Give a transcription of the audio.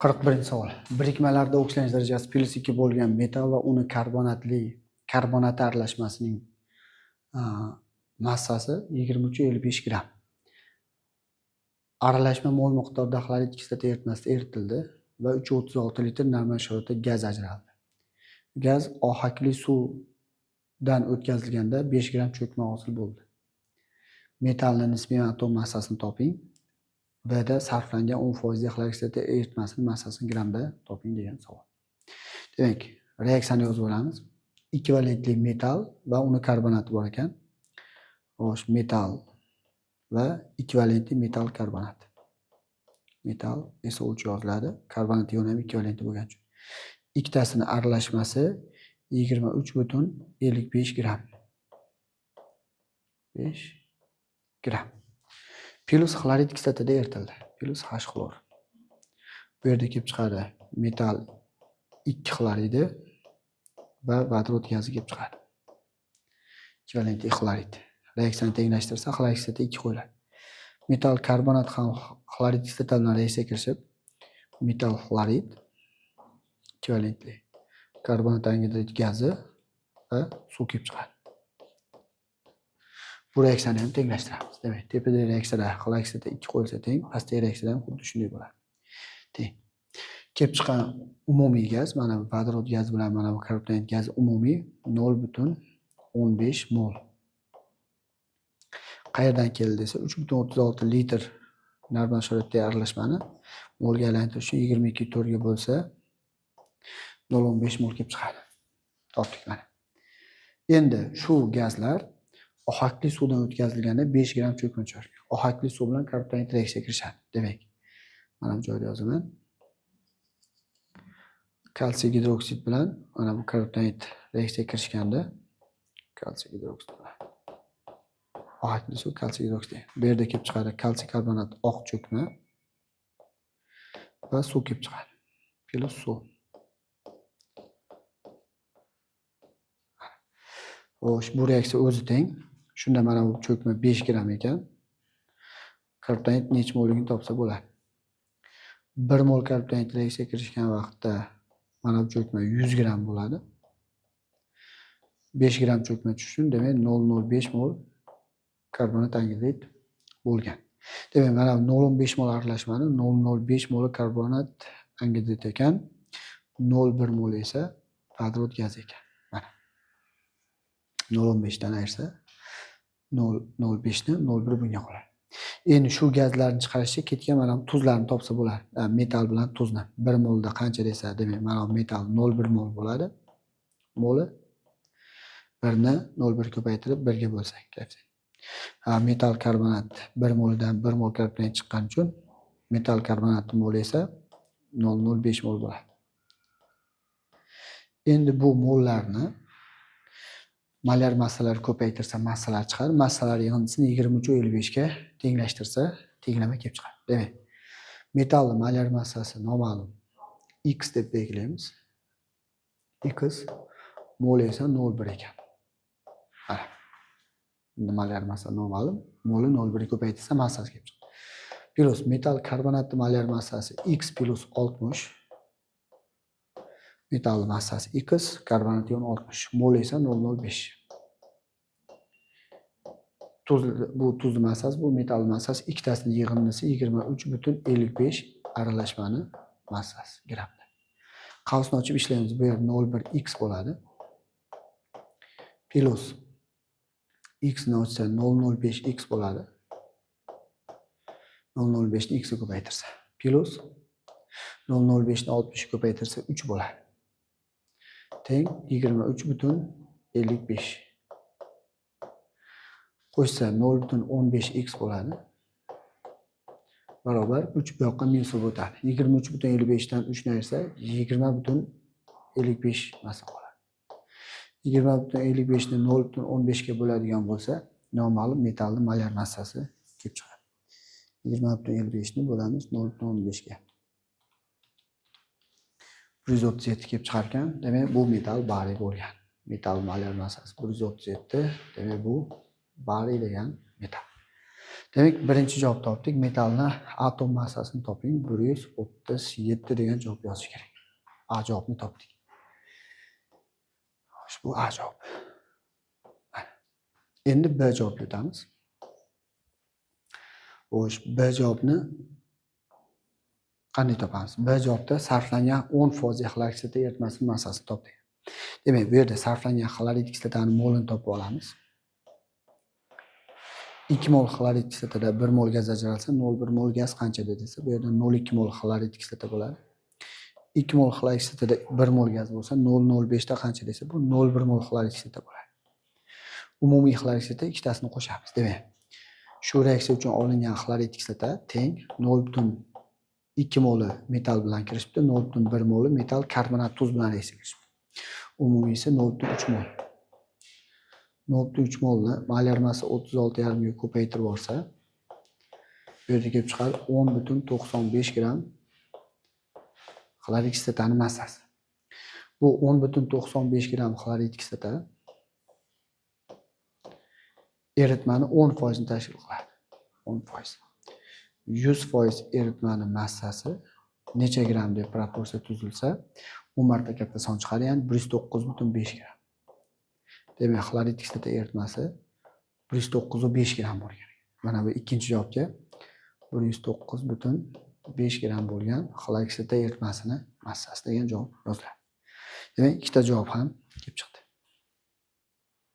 41 savol. Birikmalarda oksidlanish darajasi +2 bo'lgan metal va uni karbonati aralashmasining massasi 23,55 gram. Aralashma mol miqdorida xlorid kislota eritmasida eritildi va 336 litr normal sharoitda gaz ajraldi. Gaz ohakli suvdan o'tkazilganda 5 gram cho'kma hosil bo'ldi. Metalning nisbiy atom massasini toping. Bda sarflangan 10% xlorid kislota eritmasining massasini gramda toping degan savol. Demak, reaksiyani yozib olamiz. Ekvivalentli metal va uni karbonati bor ekan. Xo'sh, metal va ekvivalentli metal karbonat. Metal SO3 yoziladi. Karbonat ioni ham ekvivalentli bo'lgani uchun. Ikkitasining aralashmasi 23,55 gram. 5 gram. Plus xlorid kislotada eritildi. Plus H xlor. Bu yerda kelib chiqadi metal 2 xloridi va vodorod gazi kelib chiqadi. Ekvivalentli xlorid. Reaksiyani tenglashtirsa xlorid kislota 2 qo'yiladi. Metal karbonat ham xlorid kislota bilan reaksiyaga kirishib, metal xlorid ekvivalentli karbonat angidrid gazi va suv kelib chiqadi. Bu reaksiyani ham tenglashtiramiz. Demak, tepadagi reaksiyada xlorid kislota 2 qo'yilsa teng, pastdagi reaksiyada ham xuddi shunday bo'ladi. Teng. Kelib chiqqan umumiy gaz, mana bu vodorod gazi bilan mana bu karbonat gazi umumiy 0,15 mol. Qayerdan keldi desa, 3,36 litr normal sharoitdagi aralashmani molga aylantirish uchun 22 4 ga bo'lsa 0,15 mol kelib chiqadi. Topdik mana. Endi shu gazlar ohakli suvdan o'tkazilganda 5 gram cho'kma tushadi. Ohakli suv bilan karbonat reaksiyaga kirishadi. Demak, mana bu joyda yozaman. Kalsiy gidroksid bilan mana bu karbonat reaksiyaga kirishganda kalsiy gidroksid bilan ohakli suv kalsiy gidroksid. Bu yerda kelib chiqadi kalsiy karbonat oq cho'kma va suv kelib chiqadi. Plus suv. Xo'sh, bu reaksiya o'zi teng. Shunda mana bu cho'kma 5 gram ekan. Karbonat necha molligini topsa bo'ladi. 1 mol karbonat reaksiyaga kirishgan vaqtda mana bu cho'kma 100 gram bo'ladi. 5 gram cho'kma tushsin, demak 0,05 mol karbonat angidrid bo'lgan. Demak, mana bu 0,15 mol aralashmani 0,05 mol karbonat angidrid ekan, 0,1 mol esa vodorod gazi ekan. Mana 0,15 dan ayirsa 0,05 ni 0,1 bunga qoladi. Endi shu gazlarni chiqarishga ketgan mana bu tuzlarni topsa bo'ladi. Metal bilan tuzni 1 molda qancha desa, demak mana bu metal 0,1 mol bo'ladi. Moli 1 ni 0,1 ko'paytirib 1 ga bo'lsak, metal karbonat 1 moldan 1 mol karbonat chiqqani uchun metal karbonati moli esa 0,05 mol bo'ladi. Endi bu mollarni molar massalar ko'paytirsa massalar chiqadi. Massalar yig'indisini 23,55 ga tenglashtirsa tenglama kelib chiqadi. Demak, metalning molar massasi noma'lum x deb belgilaymiz. X moli esa 0,1 ekan. Mana. Molar massa noma'lum, moli 0,1 ko'paytirsa massasi kelib chiqadi. Plus metal karbonatning molar massasi x plus 60. Metal massasi x, karbonat ioni 60, mol esa 0,05. Bu tuz massasi, bu metal massasi, ikkitasining yig'indisi 23,55 aralashmani massasi gramda. Qavsni ochib ishlaymiz. Bu yer 0,1 x bo'ladi. Plus x ni ochsa 0,05 x bo'ladi. 0,05 ni x ga ko'paytirsa. Plus 0,05 ni 60 ko'paytirsa 3 bo'ladi. Teng 23,55. Qo'shsa 0,15 x bo'ladi. Barobar 3 bu yoqqa minus o'tadi. 23,55 dan 3 ni ayirsa 20,55 massa qoladi. 20,55 ni 0,15 ga bo'ladigan bo'lsa, noma'lum metalning molar massasi kelib chiqadi. 20,55 ni bo'lamiz 0,15 ga. 137 kelib chiqar ekan. Demak, bu metal bariy bo'lgan. Metal molar massasi 137. Demak, bu bariy degan metal. Demak, birinchi javob topdik. Metallni atom massasini toping. 137 degan javob yozish kerak. A javobni topdik. Bu A javob. Endi B javobga o'tamiz. Xo'sh, B javobni qanday topamiz? B javobda sarflangan 10% xlor kislota eritmasining massasini topdik. Demak, bu yerda sarflangan xlorid kislotaning molini topib olamiz. 2 mol xlorid kislotada 1 mol gaz ajralsa, 0,1 mol gaz qanchada desa, bu yerda 0,2 mol xlorid kislota bo'ladi. 2 mol xlorid kislotada 1 mol gaz bo'lsa, 0,05 da qancha desa, bu 0,1 mol xlorid kislota bo'ladi. Umumiy xlorid kislota ikkitasini qo'shamiz. Demak, shu reaksiya uchun olingan xlorid kislota teng 0,2 moli metall bilan kirishibdi, 0,1 moli metall karbonat tuz bilan reaksiyaga kirishibdi. Umumiy esa 0,3 mol. 0,3 molni molar massa 36,5 ga ko'paytirib olsa, bu yerga kelib chiqadi 10,95 gram xlorid kislotaning massasi. Bu 10,95 gram xlorid kislota eritmani 10% ni tashkil qiladi. 10%. 100% eritmani massasi necha gram deb proporsiya tuzilsa, 10 marta katta son chiqadi, ya'ni 109,5 gram. Demak, xlorid kislota eritmasi 109,5 gram bo'lgan. Mana bu ikkinchi javobga 109,5 gram bo'lgan xlorid kislota eritmasining massasi degan javob yoziladi. Demak, ikkita javob ham kelib chiqdi.